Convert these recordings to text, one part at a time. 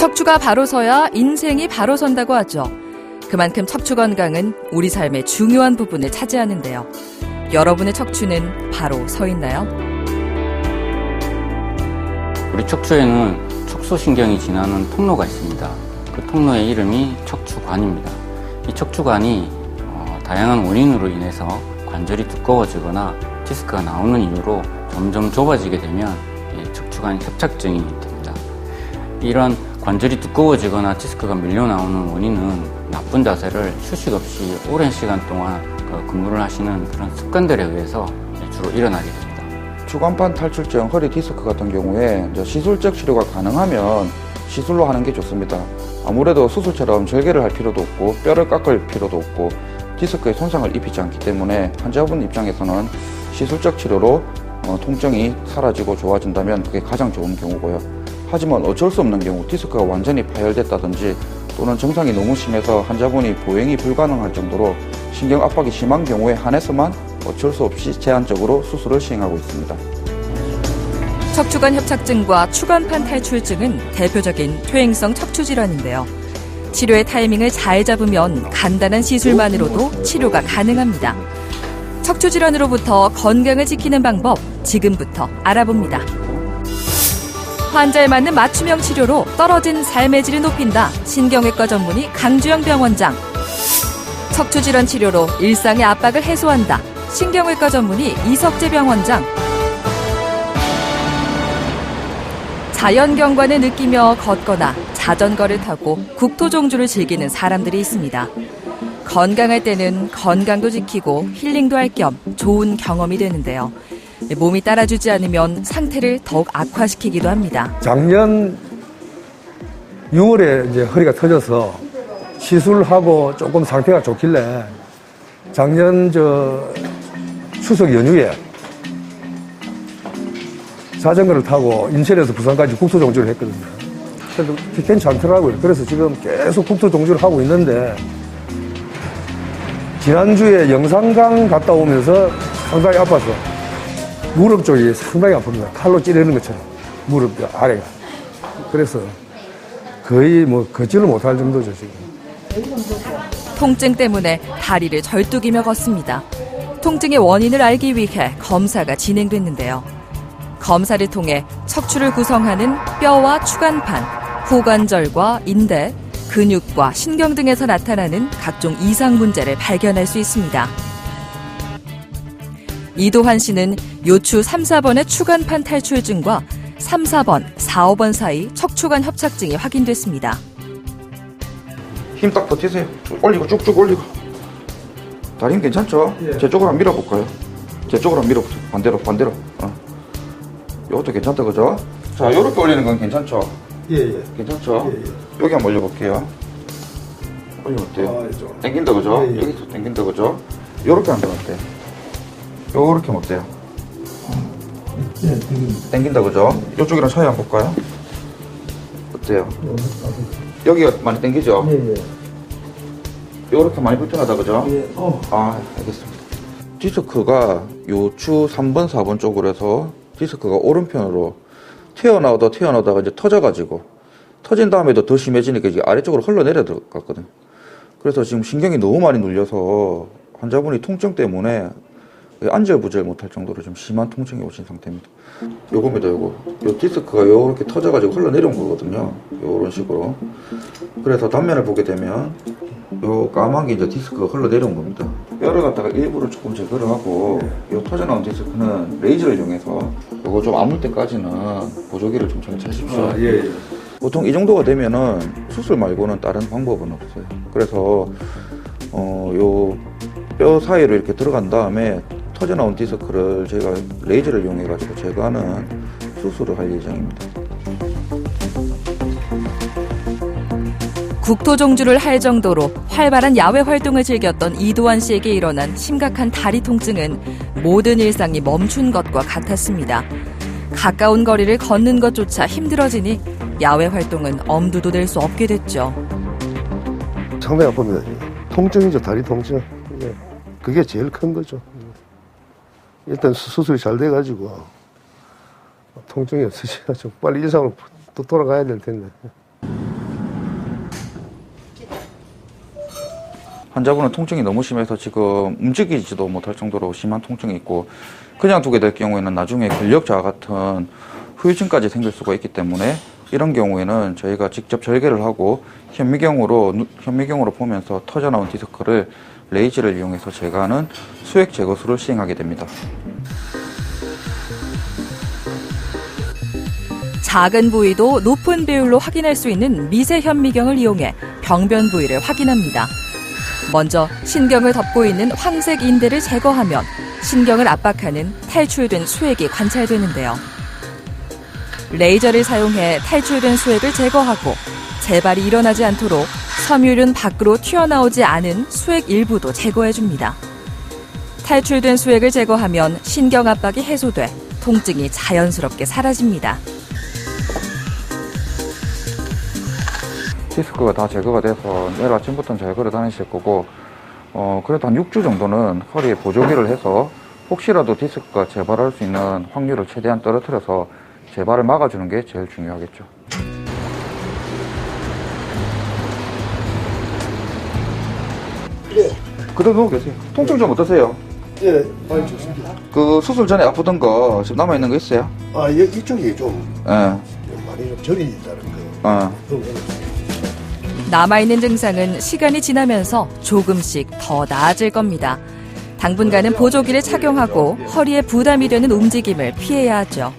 척추가 바로 서야 인생이 바로 선다고 하죠. 그만큼 척추 건강은 우리 삶의 중요한 부분을 차지하는데요. 여러분의 척추는 바로 서 있나요? 우리 척추에는 척수신경이 지나는 통로가 있습니다. 그 통로의 이름이 척추관입니다. 이 척추관이 다양한 원인으로 인해서 관절이 두꺼워지거나 디스크가 나오는 이유로 점점 좁아지게 되면 척추관 협착증이 됩니다. 이런 관절이 두꺼워지거나 디스크가 밀려 나오는 원인은 나쁜 자세를 휴식 없이 오랜 시간 동안 근무를 하시는 그런 습관들에 의해서 주로 일어나게 됩니다. 추간판 탈출증, 허리 디스크 같은 경우에 시술적 치료가 가능하면 시술로 하는 게 좋습니다. 아무래도 수술처럼 절개를 할 필요도 없고 뼈를 깎을 필요도 없고 디스크에 손상을 입히지 않기 때문에 환자분 입장에서는 시술적 치료로 통증이 사라지고 좋아진다면 그게 가장 좋은 경우고요. 하지만 어쩔 수 없는 경우 디스크가 완전히 파열됐다든지 또는 증상이 너무 심해서 환자분이 보행이 불가능할 정도로 신경 압박이 심한 경우에 한해서만 어쩔 수 없이 제한적으로 수술을 시행하고 있습니다. 척추관 협착증과 추간판 탈출증은 대표적인 퇴행성 척추 질환인데요. 치료의 타이밍을 잘 잡으면 간단한 시술만으로도 치료가 가능합니다. 척추 질환으로부터 건강을 지키는 방법 지금부터 알아봅니다. 환자에 맞는 맞춤형 치료로 떨어진 삶의 질을 높인다. 신경외과 전문의 강주영 병원장. 척추 질환 치료로 일상의 압박을 해소한다. 신경외과 전문의 이석재 병원장. 자연경관을 느끼며 걷거나 자전거를 타고 국토종주를 즐기는 사람들이 있습니다. 건강할 때는 건강도 지키고 힐링도 할 겸 좋은 경험이 되는데요. 몸이 따라주지 않으면 상태를 더욱 악화시키기도 합니다. 작년 6월에 이제 허리가 터져서 시술하고 조금 상태가 좋길래 작년 추석 연휴에 자전거를 타고 인천에서 부산까지 국토종주를 했거든요. 그래도 괜찮더라고요. 그래서 지금 계속 국토종주를 하고 있는데 지난주에 영산강 갔다 오면서 상당히 아파서 무릎 쪽이 상당히 아픕니다. 칼로 찌르는 것처럼 무릎 아래가. 그래서 거의 걷지를 못할 정도죠 지금. 통증 때문에 다리를 절뚝이며 걷습니다. 통증의 원인을 알기 위해 검사가 진행됐는데요. 검사를 통해 척추를 구성하는 뼈와 추간판, 후관절과 인대, 근육과 신경 등에서 나타나는 각종 이상 문제를 발견할 수 있습니다. 이도환 씨는 요추 3, 4번의 추간판 탈출증과 3, 4번, 4, 5번 사이 척추관 협착증이 확인됐습니다. 힘 딱 버티세요. 올리고 쭉쭉 올리고. 다리는 괜찮죠? 예. 제 쪽으로 한번 밀어볼까요? 제 쪽으로 한번 밀어보세요. 반대로. 이것도 괜찮다, 그죠? 자, 요렇게 올리는 건 괜찮죠? 예. 괜찮죠? 예. 여기 한번 올려볼게요. 올리면 어때요? 당긴다, 그죠? 예. 여기서 당긴다, 그죠? 요렇게 하면 어때요? 요렇게 하면 어때요? 당긴다, 그죠? 요쪽이랑 차이 한번 볼까요? 어때요? 여기가 많이 당기죠? 예. 요렇게 많이 불편하다, 그죠? 예. 알겠습니다. 디스크가 요추 3번, 4번 쪽으로 해서 디스크가 오른편으로 튀어나오다가 이제 터져가지고 터진 다음에도 더 심해지니까 이제 아래쪽으로 흘러내려 들어갔거든요. 그래서 지금 신경이 너무 많이 눌려서 환자분이 통증 때문에 안절부절 못할 정도로 좀 심한 통증이 오신 상태입니다. 요겁니다, 요거. 요 디스크가 요렇게 터져가지고 흘러내려온 거거든요. 요런 식으로. 그래서 단면을 보게 되면 요 까만 게 이제 디스크가 흘러내려온 겁니다. 뼈를 갖다가 일부러 조금 제거를 하고 요 터져나온 디스크는 레이저를 이용해서 요거 좀 아물 때까지는 보조기를 좀 장치하십시오. 예. 보통 이 정도가 되면은 수술 말고는 다른 방법은 없어요. 그래서 요 뼈 사이로 이렇게 들어간 다음에 터져나온 디스크를 저희가 레이저를 이용해 가지고 제거하는 수술을 할 예정입니다. 국토종주를 할 정도로 활발한 야외 활동을 즐겼던 이도환 씨에게 일어난 심각한 다리 통증은 모든 일상이 멈춘 것과 같았습니다. 가까운 거리를 걷는 것조차 힘들어지니 야외 활동은 엄두도 낼 수 없게 됐죠. 상당히 아픕니다. 통증이죠, 다리 통증. 그게 제일 큰 거죠. 일단 수술이 잘 돼가지고 통증이 없으셔가지고 빨리 일상으로 또 돌아가야 될 텐데. 환자분은 통증이 너무 심해서 지금 움직이지도 못할 정도로 심한 통증이 있고 그냥 두게 될 경우에는 나중에 근력자와 같은 후유증까지 생길 수가 있기 때문에 이런 경우에는 저희가 직접 절개를 하고 현미경으로 보면서 터져나온 디스크를 레이저를 이용해서 제거하는 수액 제거술을 시행하게 됩니다. 작은 부위도 높은 비율로 확인할 수 있는 미세 현미경을 이용해 병변 부위를 확인합니다. 먼저 신경을 덮고 있는 황색 인대를 제거하면 신경을 압박하는 탈출된 수액이 관찰되는데요. 레이저를 사용해 탈출된 수액을 제거하고 재발이 일어나지 않도록 섬유륜 밖으로 튀어나오지 않은 수액 일부도 제거해줍니다. 탈출된 수액을 제거하면 신경 압박이 해소돼 통증이 자연스럽게 사라집니다. 디스크가 다 제거가 돼서 내일 아침부터는 잘 걸어 다니실 거고 그래도 한 6주 정도는 허리에 보조기를 해서 혹시라도 디스크가 재발할 수 있는 확률을 최대한 떨어뜨려서 재발을 막아주는 게 제일 중요하겠죠. 예. 그대로 누워 계세요. 통증 좀 어떠세요? 예, 많이 좋습니다. 그 수술 전에 아프던 거 지금 남아있는 거 있어요? 이쪽이 좀 예. 많이 좀 저린다는 거. 그런 거는. 남아있는 증상은 시간이 지나면서 조금씩 더 나아질 겁니다. 당분간은 보조기를 착용하고 허리에 부담이 되는 움직임을 피해야 하죠.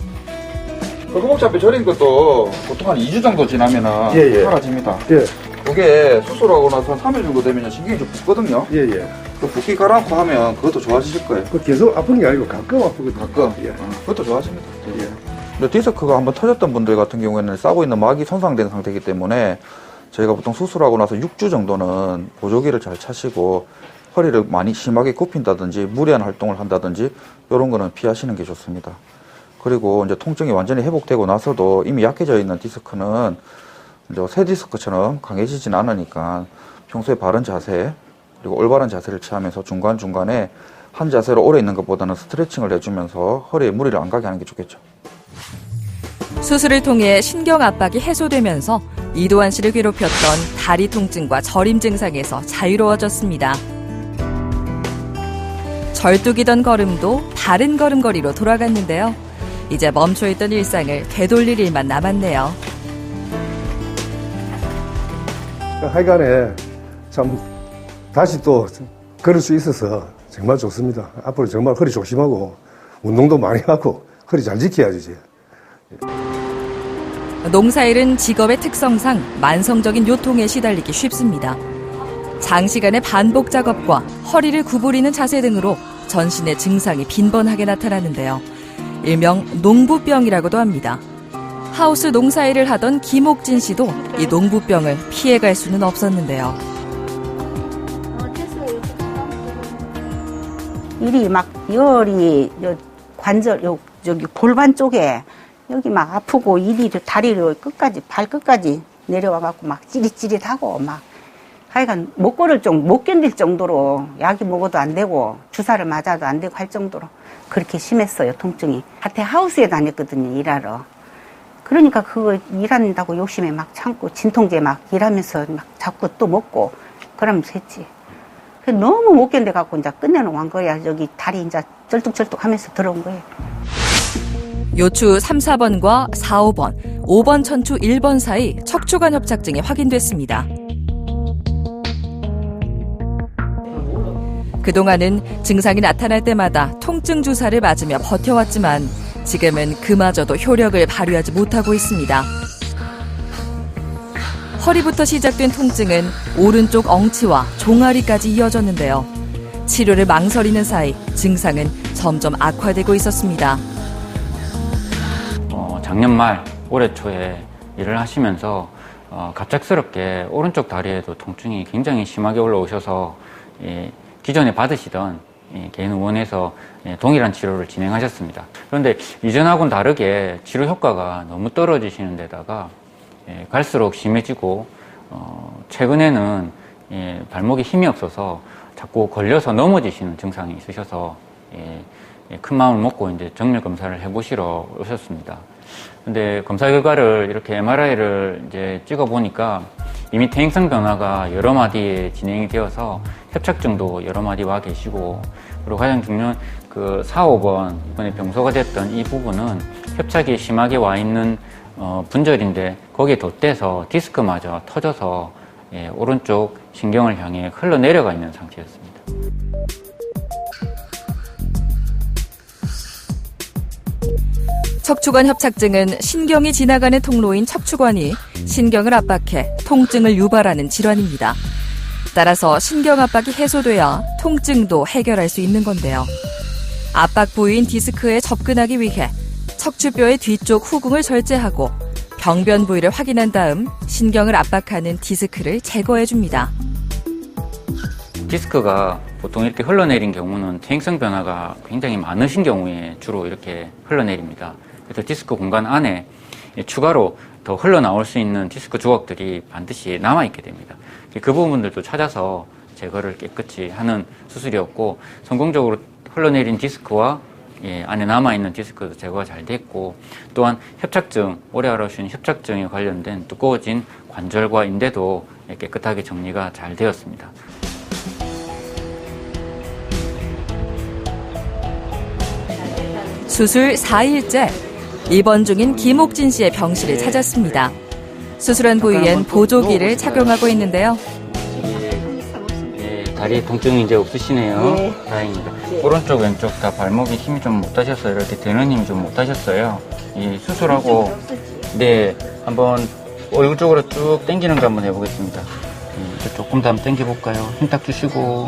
허벅지 저린 것도 보통 한 2주 정도 지나면 예. 사라집니다. 예, 그게 수술하고 나서 한 3일 정도 되면 신경이 좀 붓거든요. 예. 그 붓기 가라앉고 하면 그것도 좋아지실 거예요. 그 계속 아픈 게 아니고 가끔 아프거든요. 가끔. 예. 그것도 좋아집니다. 예. 근데 디스크가 한번 터졌던 분들 같은 경우에는 싸고 있는 막이 손상된 상태이기 때문에 저희가 보통 수술하고 나서 6주 정도는 보조기를 잘 차시고 허리를 많이 심하게 굽힌다든지 무리한 활동을 한다든지 이런 거는 피하시는 게 좋습니다. 그리고 이제 통증이 완전히 회복되고 나서도 이미 약해져 있는 디스크는 이제 새 디스크처럼 강해지진 않으니까 평소에 바른 자세 그리고 올바른 자세를 취하면서 중간중간에 한 자세로 오래 있는 것보다는 스트레칭을 해주면서 허리에 무리를 안 가게 하는 게 좋겠죠. 수술을 통해 신경 압박이 해소되면서 이도환 씨를 괴롭혔던 다리 통증과 저림 증상에서 자유로워졌습니다. 절뚝이던 걸음도 바른 걸음걸이로 돌아갔는데요. 이제 멈춰있던 일상을 되돌릴 일만 남았네요. 하여간에 참 다시 또 걸을 수 있어서 정말 좋습니다. 앞으로 정말 허리 조심하고 운동도 많이 하고 허리 잘 지켜야지 이제. 농사일은 직업의 특성상 만성적인 요통에 시달리기 쉽습니다. 장시간의 반복 작업과 허리를 구부리는 자세 등으로 전신의 증상이 빈번하게 나타나는데요. 일명 농부병이라고도 합니다. 하우스 농사일을 하던 김옥진 씨도 이 농부병을 피해갈 수는 없었는데요. 일이 막 열이 관절 저기 골반 쪽에 여기 막 아프고 일이 다리를 끝까지 발끝까지 내려와 갖고 막 찌릿찌릿하고 막 하여간 못 견딜 정도로 약이 먹어도 안 되고 주사를 맞아도 안 되고 할 정도로 그렇게 심했어요. 통증이. 밭에 하우스에 다녔거든요. 일하러. 그러니까 그거 일한다고 욕심에 막 참고 진통제 막 일하면서 막 자꾸 또 먹고 그러면서 했지. 너무 못 견뎌 갖고 이제 끝내놓은 거야. 여기 다리 이제 쩔뚝쩔뚝 하면서 들어온 거예요. 요추 3, 4번과 4, 5번, 5번 천추 1번 사이 척추관 협착증이 확인됐습니다. 그동안은 증상이 나타날 때마다 통증 주사를 맞으며 버텨왔지만 지금은 그마저도 효력을 발휘하지 못하고 있습니다. 허리부터 시작된 통증은 오른쪽 엉치와 종아리까지 이어졌는데요. 치료를 망설이는 사이 증상은 점점 악화되고 있었습니다. 작년 말 올해 초에 일을 하시면서 갑작스럽게 오른쪽 다리에도 통증이 굉장히 심하게 올라오셔서 기존에 받으시던 개인 의원에서 동일한 치료를 진행하셨습니다. 그런데 이전하고는 다르게 치료 효과가 너무 떨어지시는 데다가 갈수록 심해지고 최근에는 발목에 힘이 없어서 자꾸 걸려서 넘어지시는 증상이 있으셔서 큰 마음을 먹고 이제 정밀 검사를 해보시러 오셨습니다. 근데 검사 결과를 이렇게 MRI를 이제 찍어 보니까 이미 퇴행성 변화가 여러 마디에 진행이 되어서 협착증도 여러 마디 와 계시고, 그리고 가장 중요한 그 4, 5번 이번에 병소가 됐던 이 부분은 협착이 심하게 와 있는 분절인데 거기에 덧대서 디스크마저 터져서 오른쪽 신경을 향해 흘러내려가 있는 상태였습니다. 척추관 협착증은 신경이 지나가는 통로인 척추관이 신경을 압박해 통증을 유발하는 질환입니다. 따라서 신경 압박이 해소돼야 통증도 해결할 수 있는 건데요. 압박 부위인 디스크에 접근하기 위해 척추뼈의 뒤쪽 후궁을 절제하고 병변 부위를 확인한 다음 신경을 압박하는 디스크를 제거해줍니다. 디스크가 보통 이렇게 흘러내린 경우는 퇴행성 변화가 굉장히 많으신 경우에 주로 이렇게 흘러내립니다. 그래서 디스크 공간 안에 추가로 더 흘러나올 수 있는 디스크 조각들이 반드시 남아있게 됩니다. 그 부분들도 찾아서 제거를 깨끗이 하는 수술이었고, 성공적으로 흘러내린 디스크와 안에 남아있는 디스크도 제거가 잘 됐고, 또한 협착증, 오래 앓으신 협착증에 관련된 두꺼워진 관절과 인대도 깨끗하게 정리가 잘 되었습니다. 수술 4일째, 입원 중인 김옥진 씨의 병실을 찾았습니다. 수술한 부위엔 보조기를 착용하고 있는데요. 다리 통증이 이제 없으시네요. 네. 다행입니다. 오른쪽 왼쪽 다 발목에 힘이 좀 못하셨어요. 이렇게 드는 힘이 좀 못하셨어요. 수술하고 네, 한번 얼굴 쪽으로 쭉 당기는 거 한번 해보겠습니다. 조금 더 한번 당겨볼까요? 힘 딱 주시고.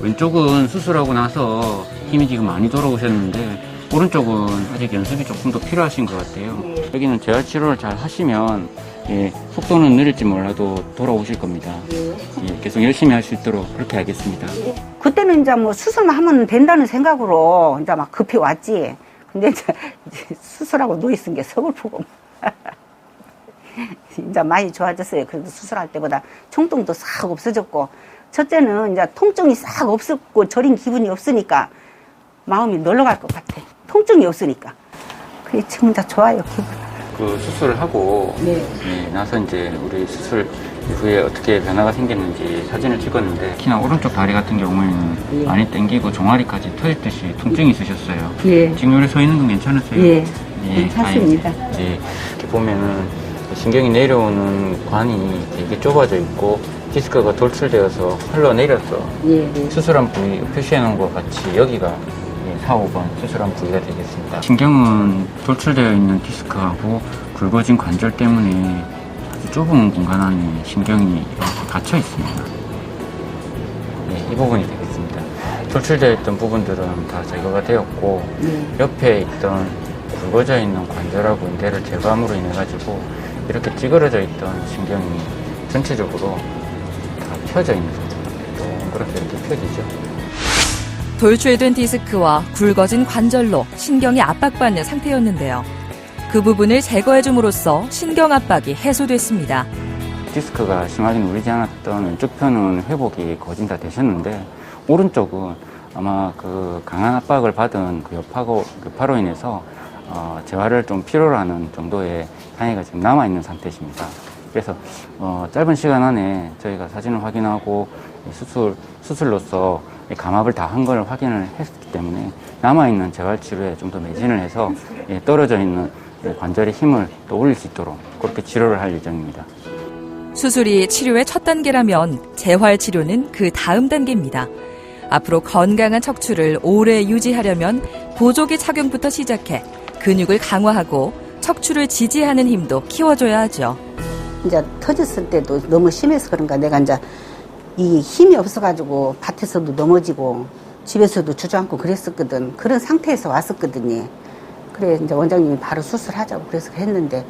왼쪽은 수술하고 나서 힘이 지금 많이 돌아오셨는데 오른쪽은 아직 연습이 조금 더 필요하신 것 같아요. 여기는 재활 치료를 잘 하시면 속도는 느릴지 몰라도 돌아오실 겁니다. 계속 열심히 할 수 있도록 그렇게 하겠습니다. 그때는 이제 뭐 수술만 하면 된다는 생각으로 이제 막 급히 왔지. 근데 이제 수술하고 누워있은 게 서글프고. 이제 많이 좋아졌어요. 그래도 수술할 때보다 총통도 싹 없어졌고. 첫째는 이제 통증이 싹 없었고 저린 기분이 없으니까 마음이 놀러갈 것 같아. 통증이 없으니까. 그게 진짜 좋아요, 기분. 그 수술을 하고 나서 이제 우리 수술 이후에 어떻게 변화가 생겼는지 사진을 찍었는데, 특히나 오른쪽 다리 같은 경우에는 많이 당기고 종아리까지 터졌듯이 통증이 있으셨어요. 지금 여기 서 있는 건 괜찮으세요? 괜찮습니다. 이렇게 보면은 신경이 내려오는 관이 되게 좁아져 있고 디스크가 돌출되어서 흘러내려서 수술한 부위 표시해 놓은 것 같이 여기가 4, 5번 수술한 부위가 되겠습니다. 신경은 돌출되어 있는 디스크하고 굵어진 관절 때문에 아주 좁은 공간 안에 신경이 이렇게 갇혀 있습니다. 이 부분이 되겠습니다. 돌출되어 있던 부분들은 다 제거가 되었고 옆에 있던 굵어져 있는 관절하고 인대를 제거함으로 인해 가지고 이렇게 찌그러져 있던 신경이 전체적으로 다 펴져 있는 상태입니다. 동그랗게 이렇게 펴지죠. 돌출된 디스크와 굵어진 관절로 신경이 압박받는 상태였는데요. 그 부분을 제거해줌으로써 신경 압박이 해소됐습니다. 디스크가 심하게 누리지 않았던 왼쪽 편은 회복이 거진 다 되셨는데 오른쪽은 아마 그 강한 압박을 받은 그 여파로 인해서 재활을 좀 필요로 하는 정도의 장애가 지금 남아있는 상태십니다. 그래서 짧은 시간 안에 저희가 사진을 확인하고 수술로서 감압을 다 한 걸 확인을 했기 때문에 남아있는 재활치료에 좀 더 매진을 해서 떨어져 있는 관절의 힘을 또 올릴 수 있도록 그렇게 치료를 할 예정입니다. 수술이 치료의 첫 단계라면 재활치료는 그 다음 단계입니다. 앞으로 건강한 척추를 오래 유지하려면 보조기 착용부터 시작해 근육을 강화하고 척추를 지지하는 힘도 키워줘야 하죠. 이제 터졌을 때도 너무 심해서 그런가 내가 이제 이 힘이 없어가지고 밭에서도 넘어지고 집에서도 주저앉고 그랬었거든. 그런 상태에서 왔었거든요. 그래 이제 원장님이 바로 수술하자고 그래서 했는데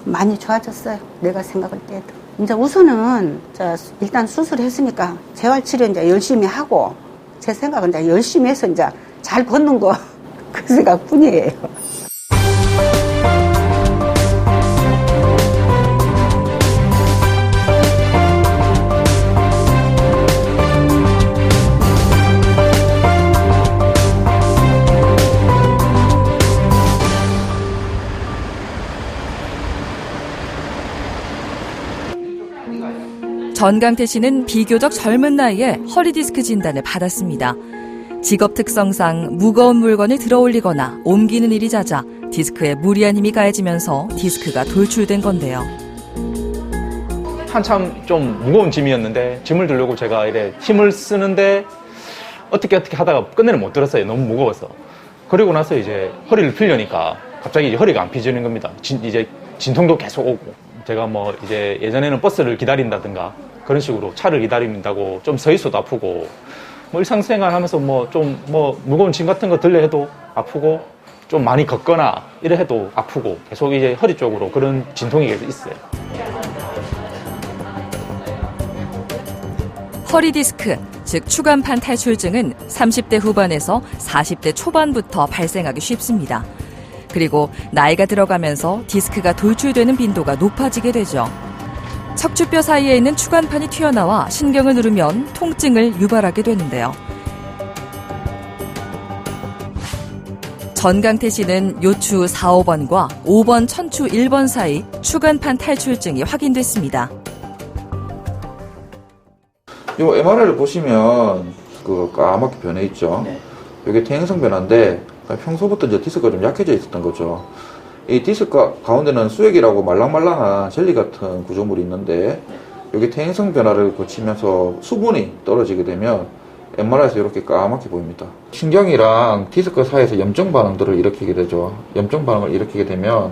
많이 좋아졌어요. 내가 생각할 때도. 이제 우선은 일단 수술했으니까 재활치료 이제 열심히 하고 제 생각은 이제 열심히 해서 이제 잘 걷는 거 그 생각뿐이에요. 전강태 씨는 비교적 젊은 나이에 허리디스크 진단을 받았습니다. 직업 특성상 무거운 물건을 들어올리거나 옮기는 일이 잦아 디스크에 무리한 힘이 가해지면서 디스크가 돌출된 건데요. 한참 좀 무거운 짐이었는데 짐을 들려고 제가 이래 힘을 쓰는데 어떻게 하다가 끝내는 못 들었어요. 너무 무거워서. 그리고 나서 이제 허리를 펴려니까 갑자기 이제 허리가 안 펴지는 겁니다. 이제 진통도 계속 오고. 제가 뭐 이제 예전에는 버스를 기다린다든가 그런 식으로 차를 기다린다고 좀 서 있어도 아프고 뭐 일상생활 하면서 뭐 무거운 짐 같은 거 들려 해도 아프고 좀 많이 걷거나 이래 해도 아프고 계속 이제 허리 쪽으로 그런 진통이 계속 있어요. 허리 디스크, 즉 추간판 탈출증은 30대 후반에서 40대 초반부터 발생하기 쉽습니다. 그리고 나이가 들어가면서 디스크가 돌출되는 빈도가 높아지게 되죠. 척추뼈 사이에 있는 추간판이 튀어나와 신경을 누르면 통증을 유발하게 되는데요. 전강태 씨는 요추 4, 5번과 5번 천추 1번 사이 추간판 탈출증이 확인됐습니다. 이 MRI를 보시면 그 까맣게 변해 있죠. 이게 퇴행성 변화인데 평소부터 이제 디스크가 좀 약해져 있었던 거죠. 이 디스크 가운데는 수액이라고 말랑말랑한 젤리 같은 구조물이 있는데 여기 퇴행성 변화를 거치면서 수분이 떨어지게 되면 MRI에서 이렇게 까맣게 보입니다. 신경이랑 디스크 사이에서 염증 반응들을 일으키게 되죠. 염증 반응을 일으키게 되면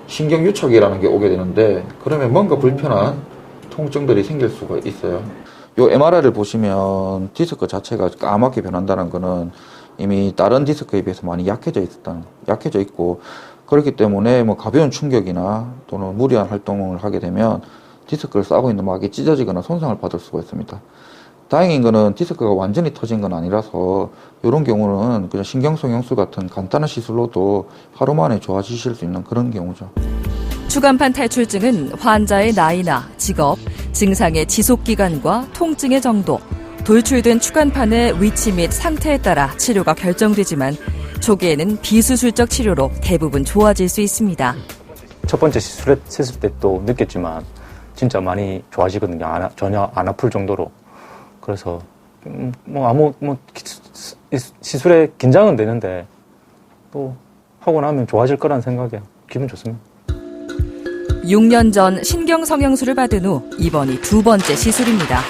신경 유착이라는 게 오게 되는데 그러면 뭔가 불편한 통증들이 생길 수가 있어요. 요 MRI를 보시면 디스크 자체가 까맣게 변한다는 거는 이미 다른 디스크에 비해서 많이 약해져 있고 그렇기 때문에 뭐 가벼운 충격이나 또는 무리한 활동을 하게 되면 디스크를 싸고 있는 막이 찢어지거나 손상을 받을 수가 있습니다. 다행인 거는 디스크가 완전히 터진 건 아니라서 이런 경우는 그냥 신경성형술 같은 간단한 시술로도 하루 만에 좋아지실 수 있는 그런 경우죠. 추간판 탈출증은 환자의 나이나 직업, 증상의 지속기간과 통증의 정도, 돌출된 추간판의 위치 및 상태에 따라 치료가 결정되지만 초기에는 비수술적 치료로 대부분 좋아질 수 있습니다. 첫 번째 시술했을 때 또 느꼈지만 진짜 많이 좋아지거든요. 전혀 안 아플 정도로. 그래서 시술에 긴장은 되는데 또 하고 나면 좋아질 거라는 생각에 기분 좋습니다. 6년 전 신경성형술을 받은 후 이번이 두 번째 시술입니다.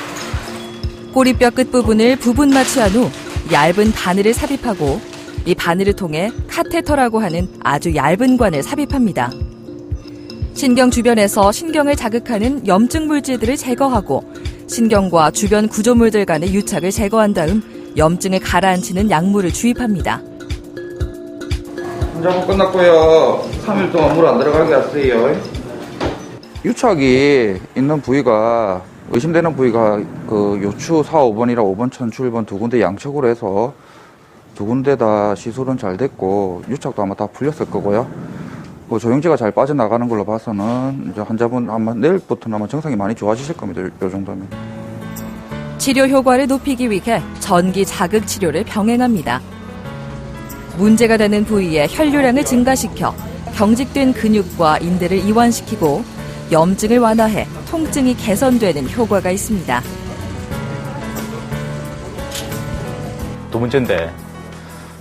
꼬리뼈 끝부분을 부분 마취한 후 얇은 바늘을 삽입하고 이 바늘을 통해 카테터라고 하는 아주 얇은 관을 삽입합니다. 신경 주변에서 신경을 자극하는 염증 물질들을 제거하고 신경과 주변 구조물들 간의 유착을 제거한 다음 염증을 가라앉히는 약물을 주입합니다. 환자분 끝났고요. 3일 동안 물 안 들어가게 하세요. 유착이 있는 부위가 의심되는 부위가 그 요추 4, 5번이랑 5번 천추 1번 두 군데 양측으로 해서 두 군데 다 시술은 잘 됐고 유착도 아마 다 풀렸을 거고요. 그 조영지가 잘 빠져나가는 걸로 봐서는 이제 환자분 아마 내일부터는 아마 증상이 많이 좋아지실 겁니다. 요 정도면. 치료 효과를 높이기 위해 전기 자극 치료를 병행합니다. 문제가 되는 부위의 혈류량을 증가시켜 경직된 근육과 인대를 이완시키고 염증을 완화해 통증이 개선되는 효과가 있습니다. 두 번째인데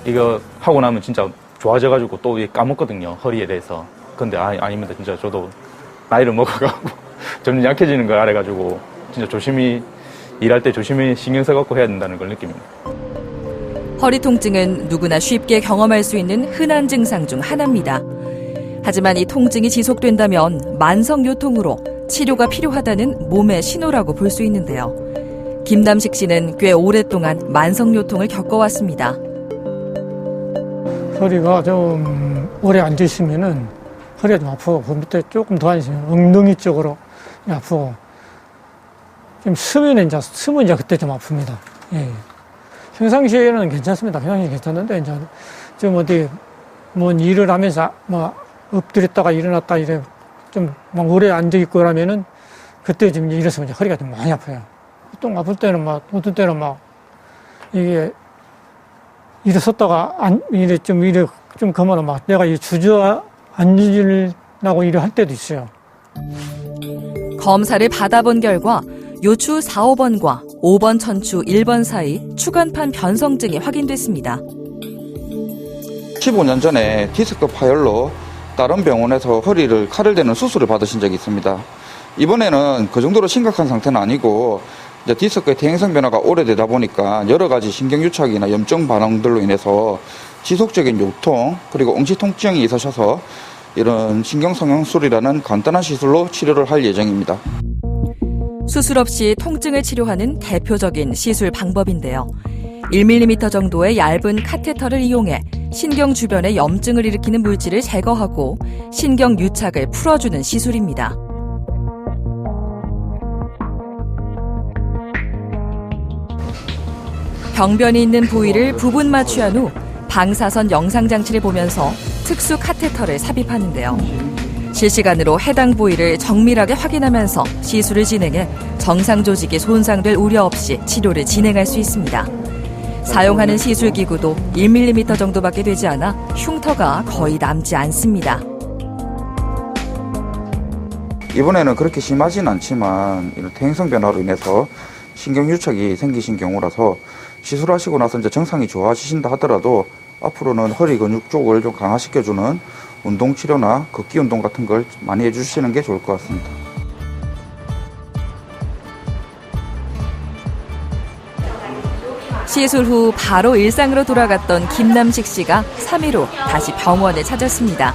이거 하고 나면 진짜 좋아져가지고 또 까먹거든요. 허리에 대해서. 근데 아닙니다. 진짜 저도 나이를 먹어가고 점점 약해지는 걸 알아가지고 진짜 조심히 일할 때 조심히 신경 써갖고 해야 된다는 걸 느낍니다. 허리 통증은 누구나 쉽게 경험할 수 있는 흔한 증상 중 하나입니다. 하지만 이 통증이 지속된다면 만성 요통으로 치료가 필요하다는 몸의 신호라고 볼 수 있는데요. 김남식 씨는 꽤 오랫동안 만성 요통을 겪어왔습니다. 허리가 좀 오래 앉으시면은 허리가 좀 아프고 그 밑에 조금 더 앉으시면 엉덩이 쪽으로 아프고 좀 쓰면 이제 그때 좀 아픕니다. 예. 평상시에는 괜찮습니다. 평상시에 괜찮은데 이제 좀 어디 뭐 일을 하면서 뭐 엎드렸다가 일어났다 이래 좀 막 오래 앉아 있고 그러면은 그때 좀 일어서면 이제 허리가 좀 많이 아파요. 보통 아플 때는 막 어떤 때는 막 이게 일어섰다가 이래 좀 그러면 막 내가 주저앉으려고 이래 할 때도 있어요. 검사를 받아본 결과 요추 4, 5번과 5번 천추 1번 사이 추간판 변성증이 확인됐습니다. 15년 전에 디스크 파열로 다른 병원에서 허리를 칼을 대는 수술을 받으신 적이 있습니다. 이번에는 그 정도로 심각한 상태는 아니고 이제 디스크의 퇴행성 변화가 오래되다 보니까 여러 가지 신경유착이나 염증 반응들로 인해서 지속적인 요통 그리고 응시 통증이 있으셔서 이런 신경성형술이라는 간단한 시술로 치료를 할 예정입니다. 수술 없이 통증을 치료하는 대표적인 시술 방법인데요. 1mm 정도의 얇은 카테터를 이용해 신경 주변에 염증을 일으키는 물질을 제거하고 신경 유착을 풀어주는 시술입니다. 병변이 있는 부위를 부분 마취한 후 방사선 영상장치를 보면서 특수 카테터를 삽입하는데요. 실시간으로 해당 부위를 정밀하게 확인하면서 시술을 진행해 정상 조직이 손상될 우려 없이 치료를 진행할 수 있습니다. 사용하는 시술기구도 1mm 정도밖에 되지 않아 흉터가 거의 남지 않습니다. 이번에는 그렇게 심하진 않지만 이런 퇴행성 변화로 인해서 신경유착이 생기신 경우라서 시술하시고 나서 이제 정상이 좋아지신다 하더라도 앞으로는 허리 근육 쪽을 좀 강화시켜주는 운동치료나 걷기 운동 같은 걸 많이 해주시는 게 좋을 것 같습니다. 시술 후 바로 일상으로 돌아갔던 김남식 씨가 3일 후 다시 병원을 찾았습니다.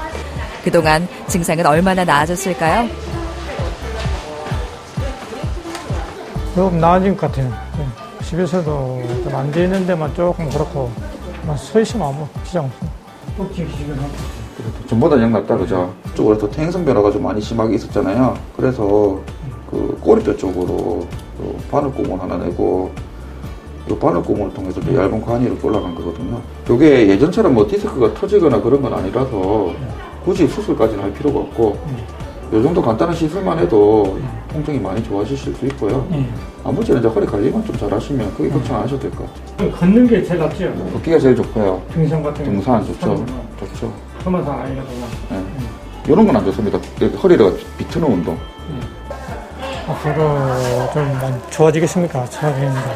그동안 증상은 얼마나 나아졌을까요? 조금 나아진 것 같아요. 집에서도 좀 앉아있는 데만 조금 그렇고 서 있으면 아무 지장 없어요. 전보다 영 낫다 그죠? 그쪽으로 퇴행성 변화가 좀 많이 심하게 있었잖아요. 그래서 그 꼬리뼈 쪽으로 바늘구멍 하나 내고 이 바늘구멍을 통해서 얇은 관이 이렇게 올라간 거거든요. 이게 예전처럼 뭐 디스크가 터지거나 그런 건 아니라서 굳이 수술까지는 할 필요가 없고 이 정도 간단한 시술만 해도 통증이 많이 좋아지실 수 있고요. 나머지는 이제 허리 관리만 좀 잘 하시면 크게 걱정 안 하셔도 될 것 같아요. 걷는 게 제일 낫죠? 걷기가 제일 좋고요. 등산 같은 거. 등산 좋죠. 좋죠. 험한산 아니라도. 네. 이런 건 안 좋습니다. 허리가 비트는 운동. 앞으로 좀 많이 좋아지겠습니까? 좋아지겠습니다.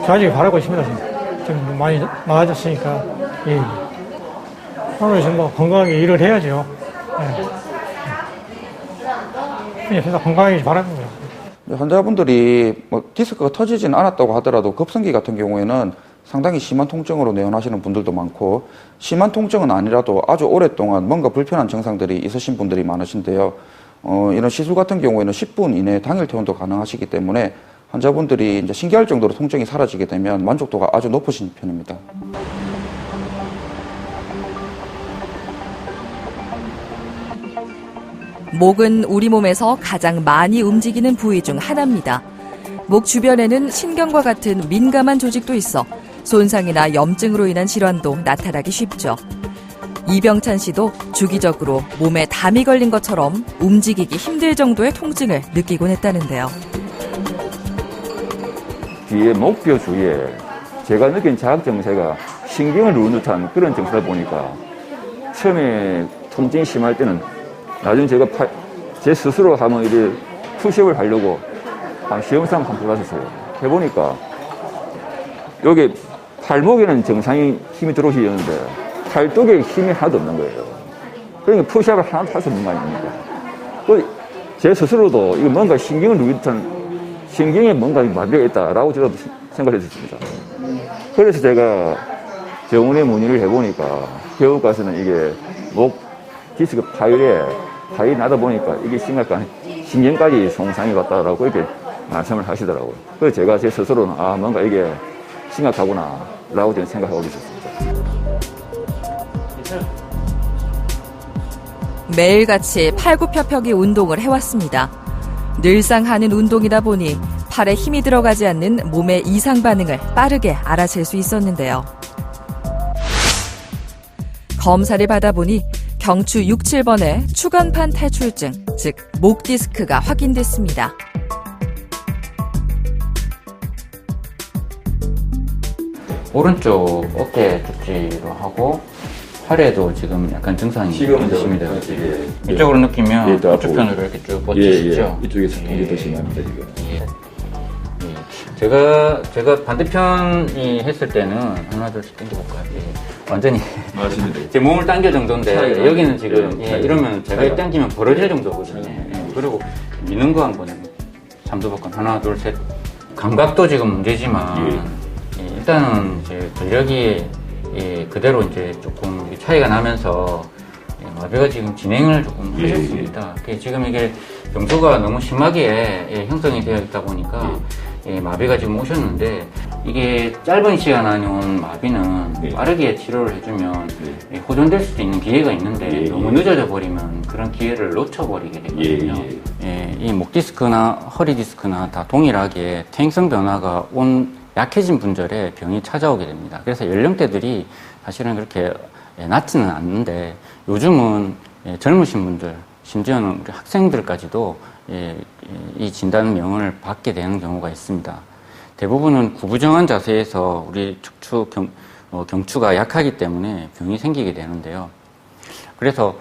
좋아지길 바라고 있습니다. 좀 많이 나아졌으니까. 예. 오늘 지금 뭐 건강하게 일을 해야죠. 예. 그래서 건강하게 바랍니다. 환자분들이 뭐 디스크가 터지진 않았다고 하더라도 급성기 같은 경우에는 상당히 심한 통증으로 내원하시는 분들도 많고 심한 통증은 아니라도 아주 오랫동안 뭔가 불편한 증상들이 있으신 분들이 많으신데요. 이런 시술 같은 경우에는 10분 이내에 당일 퇴원도 가능하시기 때문에 환자분들이 이제 신기할 정도로 통증이 사라지게 되면 만족도가 아주 높으신 편입니다. 목은 우리 몸에서 가장 많이 움직이는 부위 중 하나입니다. 목 주변에는 신경과 같은 민감한 조직도 있어 손상이나 염증으로 인한 질환도 나타나기 쉽죠. 이병찬 씨도 주기적으로 몸에 담이 걸린 것처럼 움직이기 힘들 정도의 통증을 느끼곤 했다는데요. 뒤에 목뼈 주위에 제가 느낀 자극 증세가 신경을 누르는 듯한 그런 증세다 보니까 처음에 통증이 심할 때는 나중에 제가 제 스스로 한번 이제 푸시업을 하려고 시험상 한번 해봤었어요. 해보니까 여기 팔목에는 정상이 힘이 들어오시는데 팔뚝에 힘이 하나도 없는 거예요. 그러니까 푸시업을 하나도 할 수 없는 거 아닙니까? 제 스스로도 이거 뭔가 신경을 누르는 듯한 신경에 뭔가 마비가 있다라고 저도 생각을 했었습니다. 그래서 제가 병원에 문의를 해보니까 병원 가서는 이게 목 디스크 파열이 나다 보니까 이게 심각한 신경까지 손상이 왔다라고 이렇게 말씀을 하시더라고요. 그래서 제가 제 스스로는 뭔가 이게 심각하구나 라고 저는 생각하고 있었습니다. 매일같이 팔굽혀펴기 운동을 해왔습니다. 늘상 하는 운동이다 보니 팔에 힘이 들어가지 않는 몸의 이상 반응을 빠르게 알아챌 수 있었는데요. 검사를 받아보니 경추 6, 7번의 추간판 탈출증, 즉 목 디스크가 확인됐습니다. 오른쪽 어깨 쪽지로 하고 팔에도 지금 약간 증상이 지금은 있습니다. 예. 이쪽으로 느끼면 예, 또 이쪽 아프고. 편으로 이렇게 쭉 뻗치시죠? 이쪽에서 통이 더 심합니다, 지금. 예. 제가 반대편이 했을 때는 하나 둘씩 당겨볼까요? 예. 완전히 맞습니다. 제 몸을 당겨 정도인데 차이가 여기는 지금 예, 예, 차이가 이러면 제가 차이가 당기면 벌어질 정도거든요. 예. 그리고 미는 거 한번 삼두박근 하나 둘 셋 감각도 지금 문제지만 예, 일단은 이제 근력이 예, 그대로 이제 조금 차이가 나면서 예, 마비가 지금 진행을 조금 예, 하셨습니다. 지금 이게 병소가 너무 심하게 예, 형성이 되어 있다 보니까 예, 마비가 지금 오셨는데 이게 짧은 시간 안에 온 마비는 빠르게 치료를 해주면 예, 호전될 수도 있는 기회가 있는데 너무 늦어져 버리면 그런 기회를 놓쳐버리게 되거든요. 이 목 디스크나 허리 디스크나 다 동일하게 퇴행성 변화가 온 약해진 분들의 병이 찾아오게 됩니다. 그래서 연령대들이 사실은 그렇게 낮지는 않는데 요즘은 젊으신 분들 심지어는 우리 학생들까지도 이 진단명을 받게 되는 경우가 있습니다. 대부분은 구부정한 자세에서 우리 척추 경추가 약하기 때문에 병이 생기게 되는데요. 그래서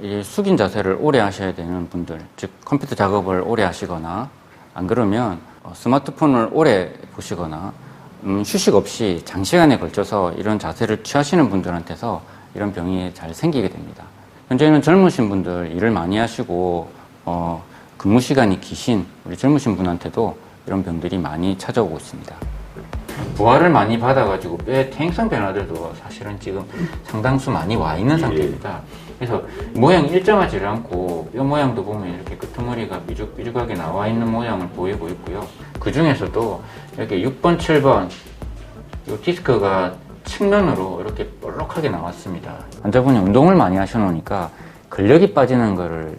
이 숙인 자세를 오래 하셔야 되는 분들, 즉 컴퓨터 작업을 오래 하시거나 안 그러면 스마트폰을 오래 보시거나 휴식 없이 장시간에 걸쳐서 이런 자세를 취하시는 분들한테서 이런 병이 잘 생기게 됩니다. 현재는 젊으신 분들 일을 많이 하시고 근무 시간이 기신 우리 젊으신 분한테도 이런 병들이 많이 찾아오고 있습니다. 부하를 많이 받아가지고 뼈의 퇴행성 변화들도 사실은 지금 상당수 많이 와 있는 상태입니다. 그래서 모양이 일정하지 않고 뼈 모양도 보면 이렇게 끄트머리가 삐죽삐죽하게 나와 있는 모양을 보이고 있고요. 그 중에서도 이렇게 6번, 7번 이 디스크가 측면으로 이렇게 볼록하게 나왔습니다. 환자분이 운동을 많이 하셔놓으니까 근력이 빠지는 거를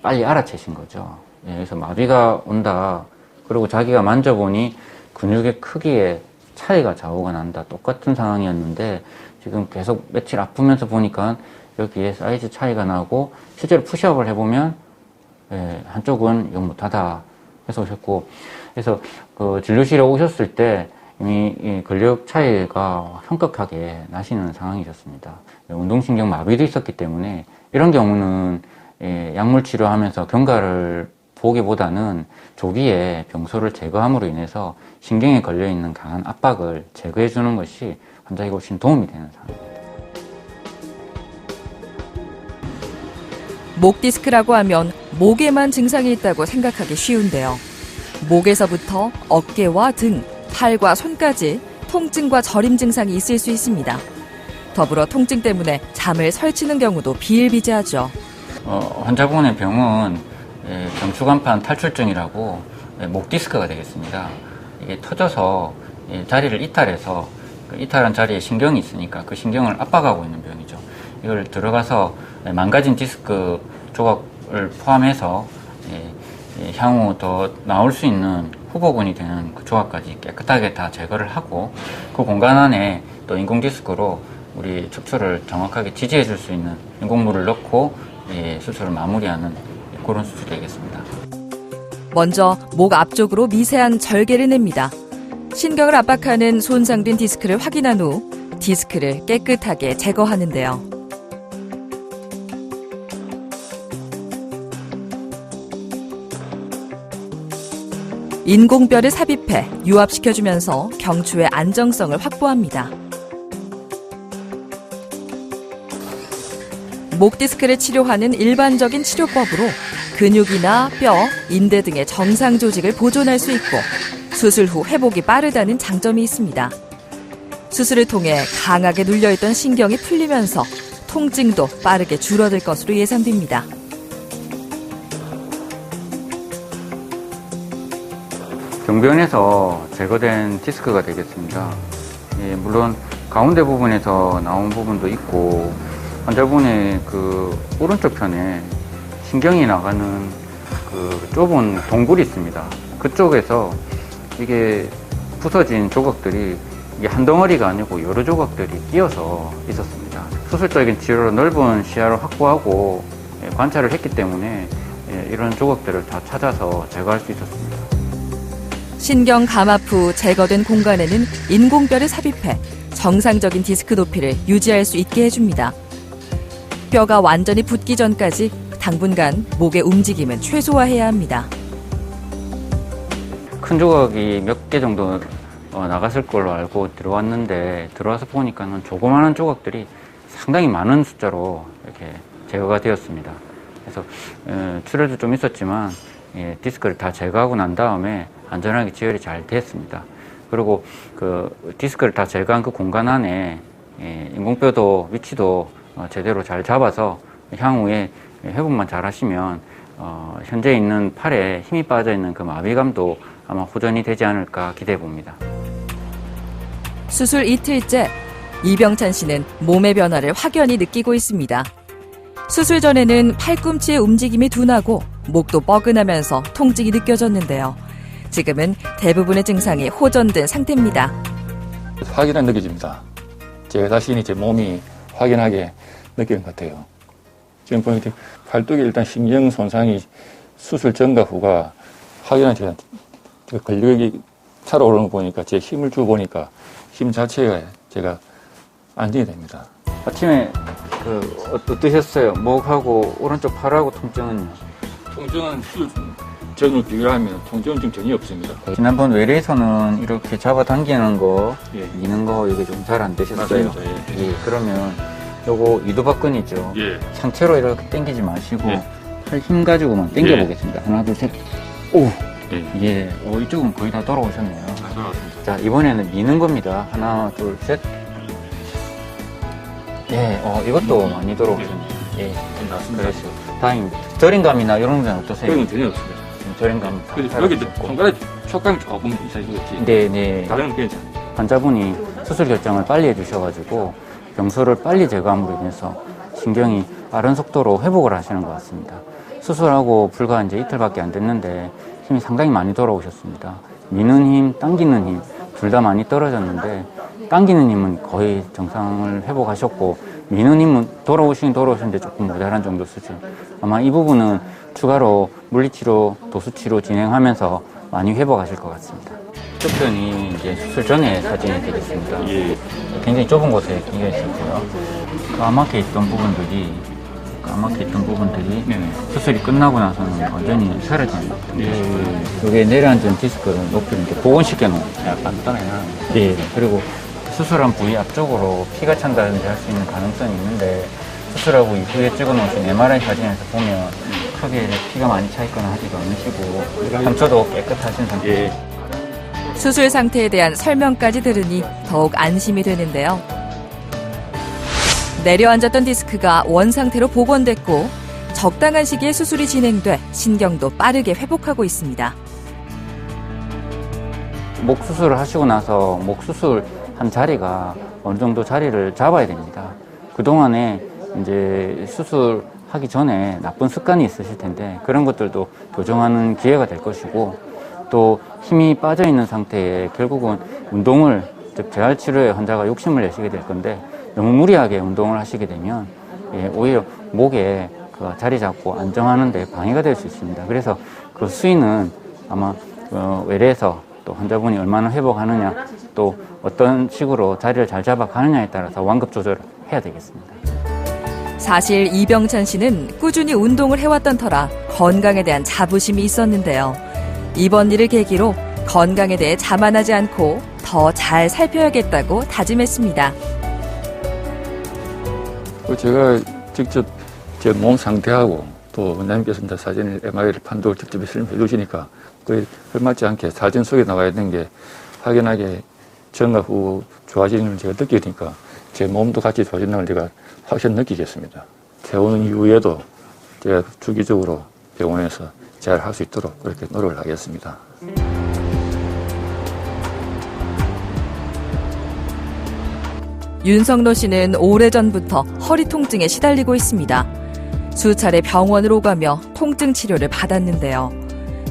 빨리 알아채신 거죠. 그래서 마비가 온다. 그리고 자기가 만져보니 근육의 크기에 차이가 좌우가 난다. 똑같은 상황이었는데 지금 계속 며칠 아프면서 보니까 여기에 사이즈 차이가 나고 실제로 푸시업을 해보면 한쪽은 영 못하다 해서 오셨고 그래서 그 진료실에 오셨을 때 이미 이 근력 차이가 현격하게 나시는 상황이셨습니다. 운동신경 마비도 있었기 때문에 이런 경우는 약물 치료하면서 경과를 보기보다는 조기에 병소를 제거함으로 인해서 신경에 걸려있는 강한 압박을 제거해 주는 것이 환자에게 훨씬 도움이 되는 상황입니다. 목 디스크라고 하면 목에만 증상이 있다고 생각하기 쉬운데요. 목에서부터 어깨와 등, 팔과 손까지 통증과 저림 증상이 있을 수 있습니다. 더불어 통증 때문에 잠을 설치는 경우도 비일비재하죠. 환자분의 병은 경추간판 탈출증이라고 목 디스크가 되겠습니다. 이게 터져서 자리를 이탈해서 그 이탈한 자리에 신경이 있으니까 그 신경을 압박하고 있는 병이죠. 이걸 들어가서 망가진 디스크 조각을 포함해서 향후 더 나올 수 있는 후보군이 되는 그 조각까지 깨끗하게 다 제거를 하고 그 공간 안에 또 인공 디스크로 우리 척추를 정확하게 지지해 줄 수 있는 인공물을 넣고 수술을 마무리하는 그런 수술이 되겠습니다. 먼저 목 앞쪽으로 미세한 절개를 냅니다. 신경을 압박하는 손상된 디스크를 확인한 후 디스크를 깨끗하게 제거하는데요. 인공뼈를 삽입해 유압시켜주면서 경추의 안정성을 확보합니다. 목 디스크를 치료하는 일반적인 치료법으로 근육이나 뼈, 인대 등의 정상 조직을 보존할 수 있고 수술 후 회복이 빠르다는 장점이 있습니다. 수술을 통해 강하게 눌려있던 신경이 풀리면서 통증도 빠르게 줄어들 것으로 예상됩니다. 경변에서 제거된 디스크가 되겠습니다. 물론 가운데 부분에서 나온 부분도 있고 환자분의 그 오른쪽 편에 신경이 나가는 그 좁은 동굴이 있습니다. 그쪽에서 이게 부서진 조각들이 이게 한 덩어리가 아니고 여러 조각들이 끼어서 있었습니다. 수술적인 치료로 넓은 시야를 확보하고 관찰을 했기 때문에 이런 조각들을 다 찾아서 제거할 수 있었습니다. 신경 감압 후 제거된 공간에는 인공뼈를 삽입해 정상적인 디스크 높이를 유지할 수 있게 해줍니다. 뼈가 완전히 붙기 전까지 당분간 목의 움직임은 최소화해야 합니다. 큰 조각이 몇 개 정도 나갔을 걸로 알고 들어왔는데 들어와서 보니까는 조그마한 조각들이 상당히 많은 숫자로 이렇게 제거가 되었습니다. 그래서 출혈도 좀 있었지만 디스크를 다 제거하고 난 다음에 안전하게 지혈이 잘 됐습니다. 그리고 그 디스크를 다 제거한 그 공간 안에 인공뼈도 위치도 제대로 잘 잡아서 향후에 회복만 잘 하시면 현재 있는 팔에 힘이 빠져 있는 그 마비감도 아마 호전이 되지 않을까 기대해 봅니다. 수술 이틀째, 이병찬 씨는 몸의 변화를 확연히 느끼고 있습니다. 수술 전에는 팔꿈치의 움직임이 둔하고 목도 뻐근하면서 통증이 느껴졌는데요. 지금은 대부분의 증상이 호전된 상태입니다. 확연하게 느껴집니다. 제가 자신이 제 몸이 확연하게 느끼는 것 같아요. 지금 보니까 팔뚝에 일단 신경 손상이 수술 전과 후가 확연하게 근력이 차오르는 거 보니까 제 힘을 주고 보니까 힘 자체가 제가 안정이 됩니다. 아침에 어떠셨어요? 목하고 오른쪽 팔하고 통증은요? 통증은 수술 전으로 비교하면 통증은 지금 전혀 없습니다. 지난번 외래에서는 이렇게 잡아당기는 거, 예. 미는 거 이게 좀 잘 안 되셨어요? 맞습니다. 예. 예, 그러면 요거 이두박근이죠. 예. 상체로 이렇게 당기지 마시고 예. 팔 힘 가지고만 당겨 보겠습니다. 하나, 둘, 셋. 오! 예. 예. 이쪽은 거의 다 돌아오셨네요. 돌아왔습니다. 자, 이번에는 미는 겁니다. 하나, 둘, 셋. 예, 이것도 많이 돌아오셨네요. 예. 맞습니다. 그래서 다행입니다. 저림감이나 이런 데는 어떠세요? 여기는 전혀 없습니다. 저림감. 여기 손가락 촉감이 조금 이상해졌지. 네. 다른 건 괜찮아요. 환자분이 수술 결정을 빨리 해주셔가지고 병소를 빨리 제거함으로 인해서 신경이 빠른 속도로 회복을 하시는 것 같습니다. 수술하고 불과 이제 이틀밖에 안 됐는데 힘이 상당히 많이 돌아오셨습니다. 미는 힘, 당기는 힘, 둘 다 많이 떨어졌는데 당기는 힘은 거의 정상을 회복하셨고 미는 힘은 돌아오시는데 조금 모자란 정도 수준. 아마 이 부분은 추가로 물리치료, 도수치료 진행하면서 많이 회복하실 것 같습니다. 이쪽편이 이제 수술 전에 사진이 되겠습니다. 예. 굉장히 좁은 곳에 끼어 있었고요. 까맣게 있던 부분들이 수술이 끝나고 나서는 완전히 사라집니다. 여기에 내려앉은 디스크를 높이를 이렇게 복원시켜 놓은 간단해요. 네. 그리고 수술한 부위 앞쪽으로 피가 찬다든지 할 수 있는 가능성이 있는데 수술하고 이후에 찍어놓으신 MRI 사진에서 보면 크게 피가 많이 차 있거나 하지도 않으시고 상처도 깨끗하신 상태예요. 수술 상태에 대한 설명까지 들으니 더욱 안심이 되는데요. 내려앉았던 디스크가 원상태로 복원됐고 적당한 시기에 수술이 진행돼 신경도 빠르게 회복하고 있습니다. 목 수술을 하시고 나서 목 수술 한 자리가 어느 정도 자리를 잡아야 됩니다. 그동안에 이제 수술하기 전에 나쁜 습관이 있으실 텐데 그런 것들도 교정하는 기회가 될 것이고 또 힘이 빠져 있는 상태에 결국은 운동을 즉 재활치료에 환자가 욕심을 내시게 될 건데 너무 무리하게 운동을 하시게 되면 오히려 목에 그 자리 잡고 안정하는 데 방해가 될 수 있습니다. 그래서 그 수위는 아마 외래에서 또 환자분이 얼마나 회복하느냐 또 어떤 식으로 자리를 잘 잡아가느냐에 따라서 완급 조절을 해야 되겠습니다. 사실 이병찬 씨는 꾸준히 운동을 해왔던 터라 건강에 대한 자부심이 있었는데요. 이번 일을 계기로 건강에 대해 자만하지 않고 더 잘 살펴야겠다고 다짐했습니다. 제가 직접 제 몸 상태하고 또 원장님께서 이제 사진을 MRI를 판독을 직접 설명해 주시니까 거의 걸맞지 않게 사진 속에 나와 있는 게 확연하게 전과 후 좋아지는 걸 제가 느끼니까 제 몸도 같이 좋아지는 걸 제가 확실히 느끼겠습니다. 퇴원 이후에도 제가 주기적으로 병원에서 잘 할 수 있도록 그렇게 노력을 하겠습니다. 윤성로 씨는 오래전부터 허리 통증에 시달리고 있습니다. 수차례 병원을 오가며 통증 치료를 받았는데요.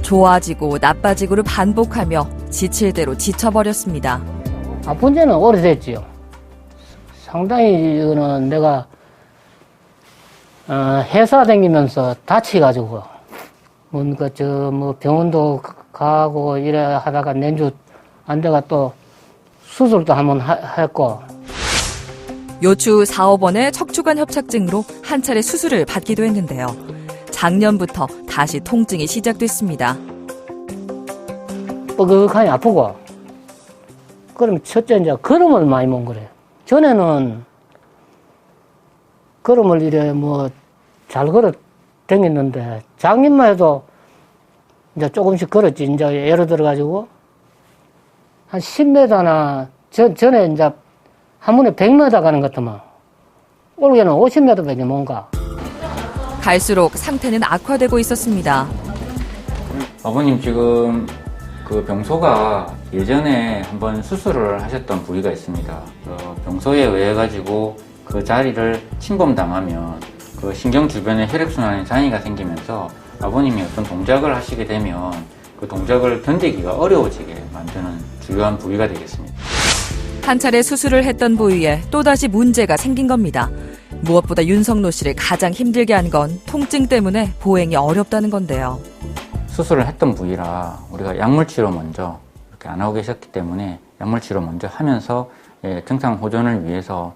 좋아지고 나빠지고를 반복하며 지칠 대로 지쳐버렸습니다. 아픈 지는 오래됐지요. 상당히 이거는 내가 회사 다니면서 다치가지고 뭔가 병원도 가고 이래 하다가 내주 안 돼가 또 수술도 한번 했고. 요추 4~5번의 척추관 협착증으로 한 차례 수술을 받기도 했는데요. 작년부터 다시 통증이 시작됐습니다. 뻐근하니 아프고. 그럼 첫째 이제 걸음을 많이 못 그래. 전에는 걸음을 이래 뭐 잘 걸어 다녔는데 작년만 해도 이제 조금씩 걸었지. 이제 예를 들어가지고 한 10m나 전에 이제 한 번에 100m 가는 것 같으면 올해는 50m밖에 못 가. 갈수록 상태는 악화되고 있었습니다. 아버님 지금 그 병소가 예전에 한번 수술을 하셨던 부위가 있습니다. 병소에 의해 가지고 그 자리를 침범당하면 그 신경 주변에 혈액순환에 장애가 생기면서 아버님이 어떤 동작을 하시게 되면 그 동작을 견디기가 어려워지게 만드는 주요한 부위가 되겠습니다. 한 차례 수술을 했던 부위에 또다시 문제가 생긴 겁니다. 무엇보다 윤석노 씨를 가장 힘들게 한 건 통증 때문에 보행이 어렵다는 건데요. 수술을 했던 부위라 우리가 약물치료 먼저 이렇게 안 하고 계셨기 때문에 약물치료 먼저 하면서 증상 호전을 위해서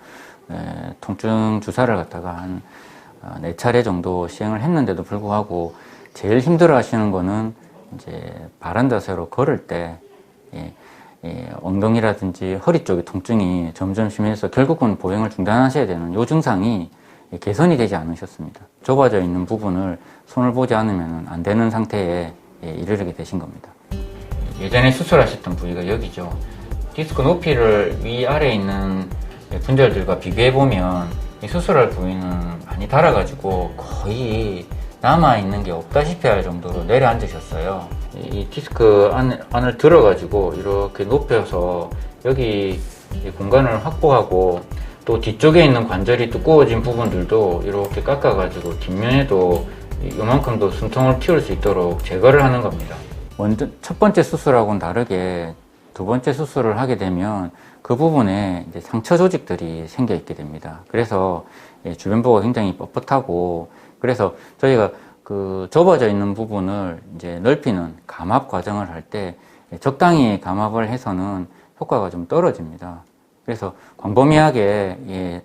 통증 주사를 갖다가 한 4차례 정도 시행을 했는데도 불구하고 제일 힘들어 하시는 거는 이제 바른 자세로 걸을 때 엉덩이라든지 허리 쪽의 통증이 점점 심해서 결국은 보행을 중단하셔야 되는 이 증상이 개선이 되지 않으셨습니다. 좁아져 있는 부분을 손을 보지 않으면 안 되는 상태에 이르게 되신 겁니다. 예전에 수술하셨던 부위가 여기죠. 디스크 높이를 위아래에 있는 분절들과 비교해보면 이 수술할 부위는 많이 닳아가지고 거의 남아있는 게 없다시피 할 정도로 내려앉으셨어요. 이 디스크 안을 들어가지고 이렇게 높여서 여기 공간을 확보하고 또 뒤쪽에 있는 관절이 두꺼워진 부분들도 이렇게 깎아가지고 뒷면에도 이만큼도 숨통을 틔울 수 있도록 제거를 하는 겁니다. 먼저 첫 번째 수술하고는 다르게 두 번째 수술을 하게 되면 그 부분에 이제 상처 조직들이 생겨 있게 됩니다. 그래서 주변부가 굉장히 뻣뻣하고 그래서 저희가 그 좁아져 있는 부분을 이제 넓히는 감압 과정을 할 때 적당히 감압을 해서는 효과가 좀 떨어집니다. 그래서 광범위하게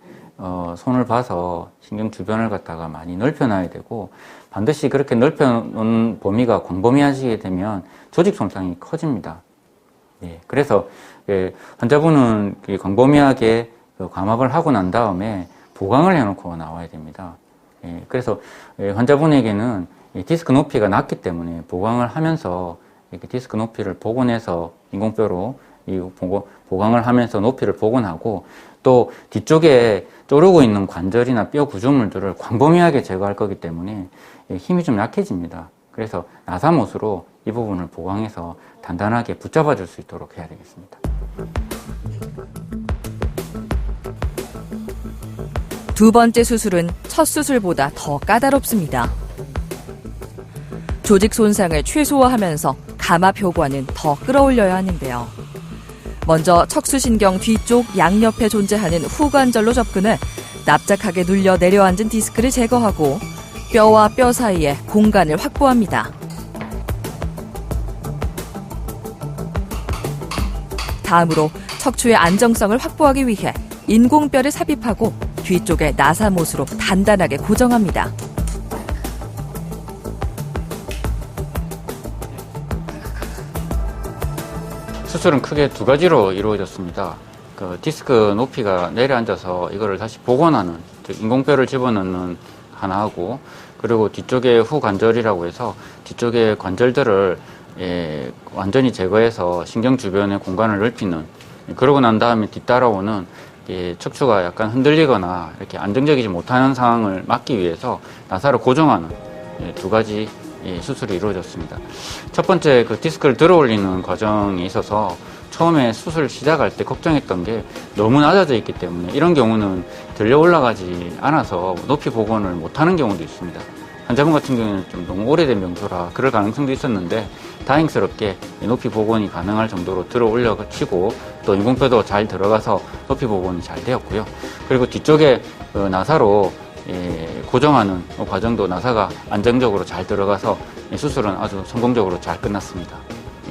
손을 봐서 신경 주변을 갖다가 많이 넓혀놔야 되고 반드시 그렇게 넓혀놓은 범위가 광범위하시게 되면 조직 손상이 커집니다. 그래서 환자분은 광범위하게 감압을 하고 난 다음에 보강을 해놓고 나와야 됩니다. 그래서 환자분에게는 디스크 높이가 낮기 때문에 보강을 하면서 이렇게 디스크 높이를 복원해서 인공뼈로 보강을 하면서 높이를 복원하고 또 뒤쪽에 쪼르고 있는 관절이나 뼈 구조물들을 광범위하게 제거할 거기 때문에 힘이 좀 약해집니다. 그래서 나사못으로 이 부분을 보강해서 단단하게 붙잡아 줄 수 있도록 해야 되겠습니다. 두 번째 수술은 첫 수술보다 더 까다롭습니다. 조직 손상을 최소화하면서 감압 효과는 더 끌어올려야 하는데요. 먼저 척수신경 뒤쪽 양옆에 존재하는 후관절로 접근해 납작하게 눌려 내려앉은 디스크를 제거하고 뼈와 뼈 사이에 공간을 확보합니다. 다음으로 척추의 안정성을 확보하기 위해 인공뼈를 삽입하고 뒤쪽에 나사못으로 단단하게 고정합니다. 수술은 크게 두 가지로 이루어졌습니다. 그 디스크 높이가 내려앉아서 이거를 다시 복원하는, 즉 인공뼈를 집어넣는 하나하고, 그리고 뒤쪽에 후관절이라고 해서 뒤쪽에 관절들을 완전히 제거해서 신경 주변의 공간을 넓히는, 그러고 난 다음에 뒤따라오는 척추가 약간 흔들리거나 이렇게 안정적이지 못하는 상황을 막기 위해서 나사를 고정하는 두 가지 수술이 이루어졌습니다. 첫 번째 그 디스크를 들어 올리는 과정에 있어서 처음에 수술 시작할 때 걱정했던 게 너무 낮아져 있기 때문에 이런 경우는 들려 올라가지 않아서 높이 복원을 못하는 경우도 있습니다. 환자분 같은 경우는 좀 너무 오래된 명소라 그럴 가능성도 있었는데 다행스럽게 높이 복원이 가능할 정도로 들어 올려치고 또 인공뼈도 잘 들어가서 높이 복원이 잘 되었고요. 그리고 뒤쪽에 나사로 고정하는 과정도 나사가 안정적으로 잘 들어가서 수술은 아주 성공적으로 잘 끝났습니다.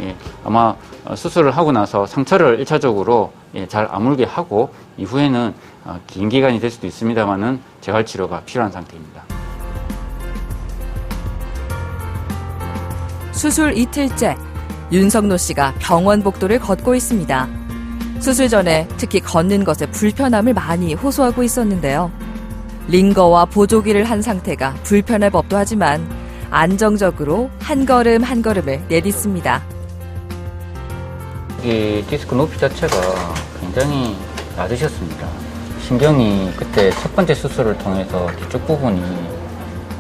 예, 아마 수술을 하고 나서 상처를 1차적으로 잘 아물게 하고 이후에는 긴 기간이 될 수도 있습니다만은 재활 치료가 필요한 상태입니다. 수술 이틀째, 윤석노 씨가 병원 복도를 걷고 있습니다. 수술 전에 특히 걷는 것에 불편함을 많이 호소하고 있었는데요. 링거와 보조기를 한 상태가 불편할 법도 하지만 안정적으로 한 걸음 한 걸음을 내딛습니다. 이 디스크 높이 자체가 굉장히 낮으셨습니다. 신경이 그때 첫 번째 수술을 통해서 뒤쪽 부분이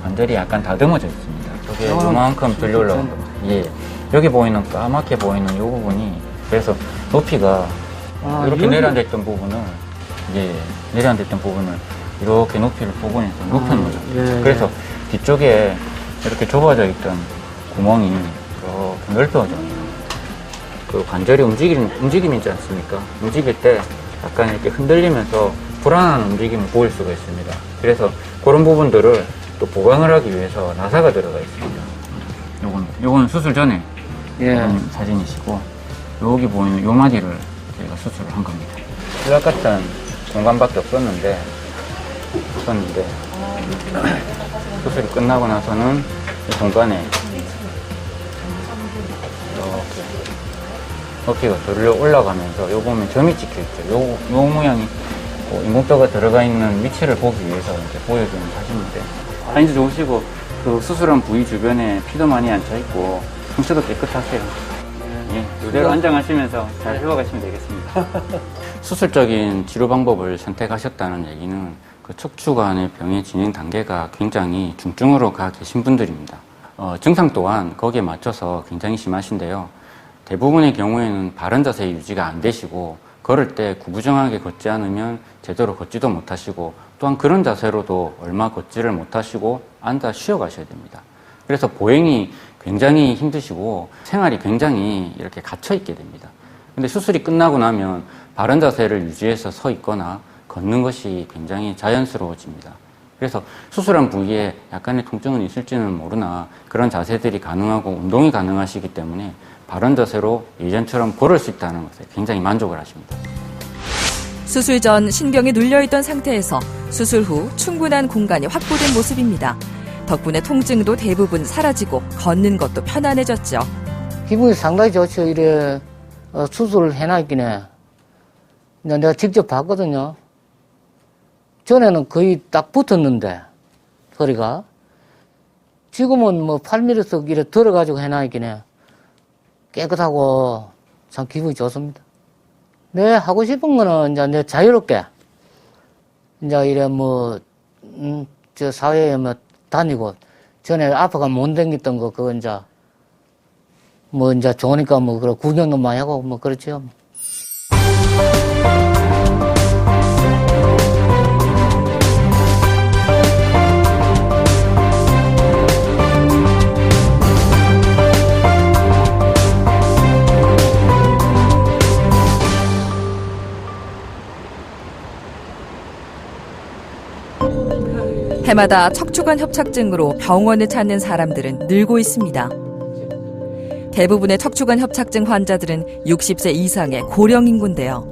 관절이 약간 다듬어져 있습니다. 저게 요만큼 들려 올라온 겁니다. 예. 여기 보이는 까맣게 보이는 이 부분이 그래서 높이가 이렇게 내려앉아있던 부분을 내려앉아있던 부분을 이렇게 높이를 복원해서 높여놓은 거죠. 그래서 뒤쪽에 이렇게 좁아져 있던 구멍이 이렇게 넓혀져 있는 그 관절이 움직임이 있지 않습니까? 움직일 때 약간 이렇게 흔들리면서 불안한 움직임을 보일 수가 있습니다. 그래서 그런 부분들을 또 보강을 하기 위해서 나사가 들어가 있습니다. 요건 수술 전에 사진이시고 여기 보이는 요 마디를 저희가 수술을 한 겁니다. 수락 같은 공간밖에 없었는데 수술이 끝나고 나서는 이 공간에 이렇게 높이가 들려 올라가면서 요 보면 점이 찍혀 있죠. 요 모양이 인공뼈가 들어가 있는 위치를 보기 위해서 이제 보여주는 사진인데 사인도 좋으시고 그 수술한 부위 주변에 피도 많이 안 차 있고 상처도 깨끗하세요. 예, 이대로 안장하시면서 잘 해와가시면 되겠습니다. 수술적인 치료 방법을 선택하셨다는 얘기는 그 척추관의 병의 진행 단계가 굉장히 중증으로 가 계신 분들입니다. 증상 또한 거기에 맞춰서 굉장히 심하신데요. 대부분의 경우에는 바른 자세 유지가 안 되시고 걸을 때 구부정하게 걷지 않으면 제대로 걷지도 못하시고 또한 그런 자세로도 얼마 걷지를 못하시고 앉아 쉬어 가셔야 됩니다. 그래서 보행이 굉장히 힘드시고 생활이 굉장히 이렇게 갇혀 있게 됩니다. 근데 수술이 끝나고 나면 바른 자세를 유지해서 서 있거나 걷는 것이 굉장히 자연스러워집니다. 그래서 수술한 부위에 약간의 통증은 있을지는 모르나 그런 자세들이 가능하고 운동이 가능하시기 때문에 바른 자세로 예전처럼 걸을 수 있다는 것에 굉장히 만족을 하십니다. 수술 전 신경이 눌려있던 상태에서 수술 후 충분한 공간이 확보된 모습입니다. 덕분에 통증도 대부분 사라지고 걷는 것도 편안해졌죠. 기분이 상당히 좋죠. 이래 수술을 해놨긴 해. 내가 직접 봤거든요. 전에는 거의 딱 붙었는데 허리가 지금은 뭐 8mm 이래 들어가지고 해놨긴 해. 깨끗하고 참 기분이 좋습니다. 내 하고 싶은 거는 이제 내 자유롭게 이제 이래 저 사회에 다니고 전에 아파가 못 다녔던 거 그거 이제 이제 좋으니까 그런 구경도 많이 하고 그렇죠. 해마다 척추관 협착증으로 병원을 찾는 사람들은 늘고 있습니다. 대부분의 척추관 협착증 환자들은 60세 이상의 고령 인구인데요.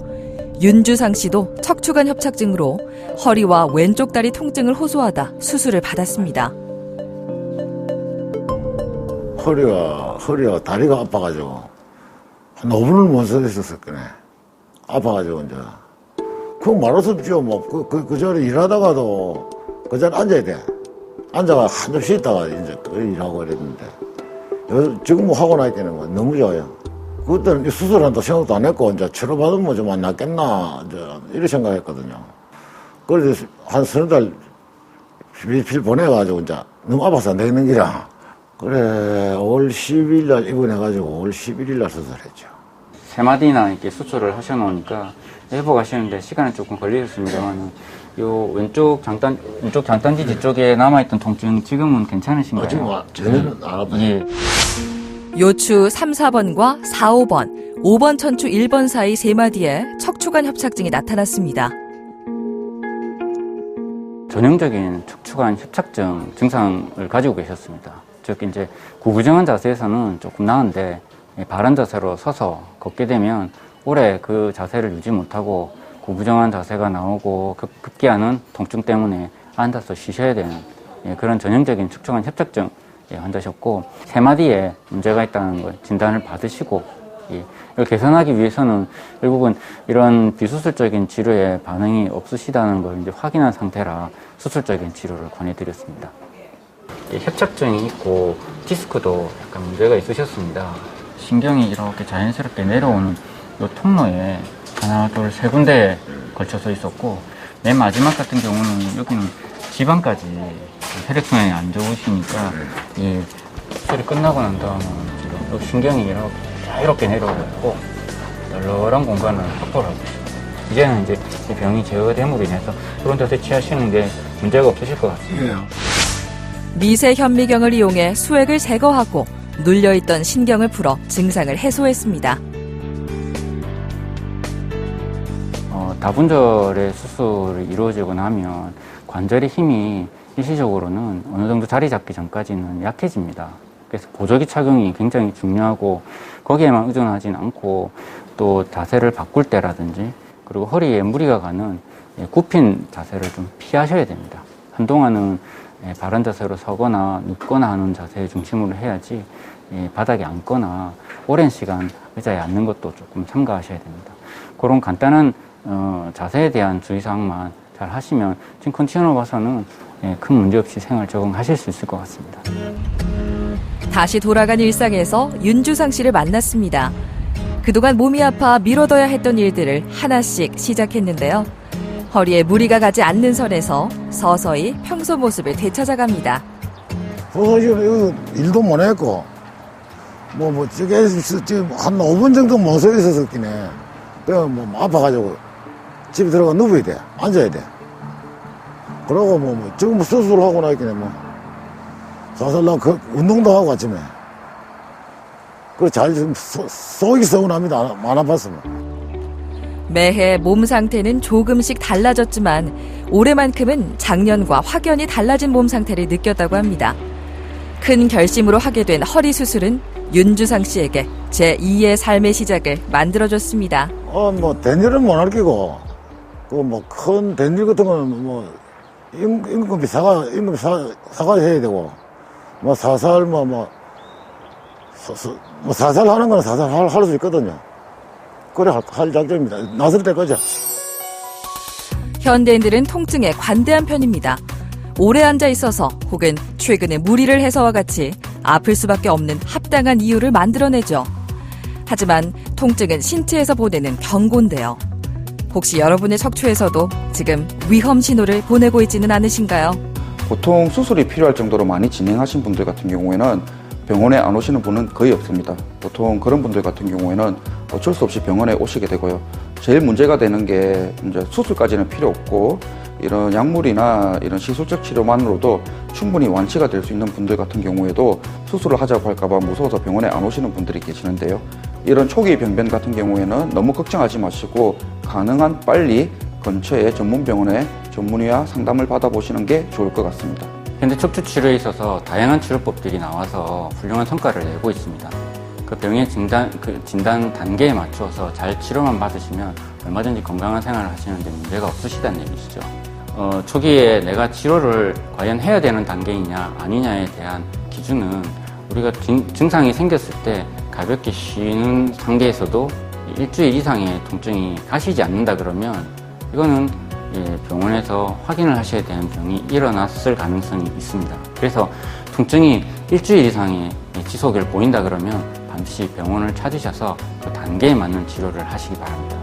윤주상 씨도 척추관 협착증으로 허리와 왼쪽 다리 통증을 호소하다 수술을 받았습니다. 허리가 다리가 아파가지고 한 5분을 못 서 있었겠네. 아파가지고 이제 그거 말할 수 없죠. 그 자리에 일하다가도 그 자리에 앉아야 돼. 앉아가 한좀 쉬다가 이제 또 일하고 이랬는데 지금 하고 나이 때는 너무 좋아요. 그때는 수술한다 생각도 안 했고 이제 치료받으면 좀 안 낫겠나 이제 이런 생각했거든요. 그래서 한 30달 필 보내가지고 이제 너무 아파서 안 되는 기라. 그래 5월 10일 날 입원해가지고 5월 11일 날 수술했죠. 3마디나 이렇게 수술을 하셔놓으니까 회복하시는데 시간이 조금 걸리셨습니다만 요 왼쪽 장단지 뒤쪽에 남아있던 통증 지금은 괜찮으신가요? 지금 전에는 안 아파요. 예. 요추 3, 4번과 4, 5번, 5번 천추 1번 사이 3마디에 척추관 협착증이 나타났습니다. 전형적인 척추관 협착증 증상을 가지고 계셨습니다. 즉 이제 구부정한 자세에서는 조금 나은데 바른 자세로 서서 걷게 되면 오래 그 자세를 유지 못하고 구부정한 자세가 나오고 급기야는 통증 때문에 앉아서 쉬셔야 되는 그런 전형적인 척추관 협착증 환자셨고 3마디에 문제가 있다는 걸 진단을 받으시고 이걸 개선하기 위해서는 결국은 이런 비수술적인 치료에 반응이 없으시다는 걸 이제 확인한 상태라 수술적인 치료를 권해드렸습니다. 협착증이 있고 디스크도 약간 문제가 있으셨습니다. 신경이 이렇게 자연스럽게 내려오는 이 통로에 하나, 둘, 3군데에 걸쳐서 있었고 맨 마지막 같은 경우는 여기는 지방까지 혈액순환이 안 좋으시니까 이 수술이 끝나고 난 다음은 지금 이 신경이 이렇게 자유롭게 내려오고 있고 널널한 공간을 확보를 하고 있습니다. 이제는 이제 이 병이 제어됨으로 인해서 그런 자세 취하시는 게 문제가 없으실 것 같습니다. 미세 현미경을 이용해 수액을 제거하고 눌려있던 신경을 풀어 증상을 해소했습니다. 다분절의 수술이 이루어지고 나면 관절의 힘이 일시적으로는 어느 정도 자리 잡기 전까지는 약해집니다. 그래서 보조기 착용이 굉장히 중요하고 거기에만 의존하진 않고 또 자세를 바꿀 때라든지 그리고 허리에 무리가 가는 굽힌 자세를 좀 피하셔야 됩니다. 한동안은 바른 자세로 서거나 눕거나 하는 자세의 중심으로 해야지 바닥에 앉거나 오랜 시간 의자에 앉는 것도 조금 삼가하셔야 됩니다. 그런 간단한 자세에 대한 주의사항만 잘 하시면 지금 컨디션으로 봐서는 큰 문제 없이 생활 적응하실 수 있을 것 같습니다. 다시 돌아간 일상에서 윤주상 씨를 만났습니다. 그동안 몸이 아파 미뤄둬야 했던 일들을 하나씩 시작했는데요. 허리에 무리가 가지 않는 선에서 서서히 평소 모습을 되찾아갑니다. 지금 일도 못 했고, 저게 지금 한 5분 정도 못 서 있었긴 해. 그래, 아파가지고 집에 들어가 누워야 돼. 앉아야 돼. 그러고 지금 수술하고 나니까 사실 나 운동도 하고 아침에. 그래, 속이 서운합니다. 안 아팠으면. 매해 몸 상태는 조금씩 달라졌지만 올해만큼은 작년과 확연히 달라진 몸 상태를 느꼈다고 합니다. 큰 결심으로 하게 된 허리 수술은 윤주상 씨에게 제2의 삶의 시작을 만들어줬습니다. 댄일은 못 할 끼고, 큰 댄일 같은 거는 임금비 사과 해야 되고, 사살 하는 거는 사살 할 수 있거든요. 그래 할 작정입니다. 나설 때까지. 현대인들은 통증에 관대한 편입니다. 오래 앉아 있어서 혹은 최근에 무리를 해서와 같이 아플 수밖에 없는 합당한 이유를 만들어내죠. 하지만 통증은 신체에서 보내는 경고인데요. 혹시 여러분의 척추에서도 지금 위험 신호를 보내고 있지는 않으신가요? 보통 수술이 필요할 정도로 많이 진행하신 분들 같은 경우에는 병원에 안 오시는 분은 거의 없습니다. 보통 그런 분들 같은 경우에는 어쩔 수 없이 병원에 오시게 되고요. 제일 문제가 되는 게 이제 수술까지는 필요 없고 이런 약물이나 이런 시술적 치료만으로도 충분히 완치가 될 수 있는 분들 같은 경우에도 수술을 하자고 할까봐 무서워서 병원에 안 오시는 분들이 계시는데요. 이런 초기 병변 같은 경우에는 너무 걱정하지 마시고 가능한 빨리 근처의 전문병원에 전문의와 상담을 받아보시는 게 좋을 것 같습니다. 현대 척추 치료에 있어서 다양한 치료법들이 나와서 훌륭한 성과를 내고 있습니다. 그 병의 진단 단계에 맞춰서 잘 치료만 받으시면 얼마든지 건강한 생활을 하시는데 문제가 없으시다는 얘기시죠. 초기에 내가 치료를 과연 해야 되는 단계이냐 아니냐에 대한 기준은 우리가 증상이 생겼을 때 가볍게 쉬는 상태에서도 일주일 이상의 통증이 가시지 않는다 그러면 이거는 병원에서 확인을 하셔야 되는 병이 일어났을 가능성이 있습니다. 그래서 통증이 일주일 이상의 지속을 보인다 그러면 반드시 병원을 찾으셔서 그 단계에 맞는 치료를 하시기 바랍니다.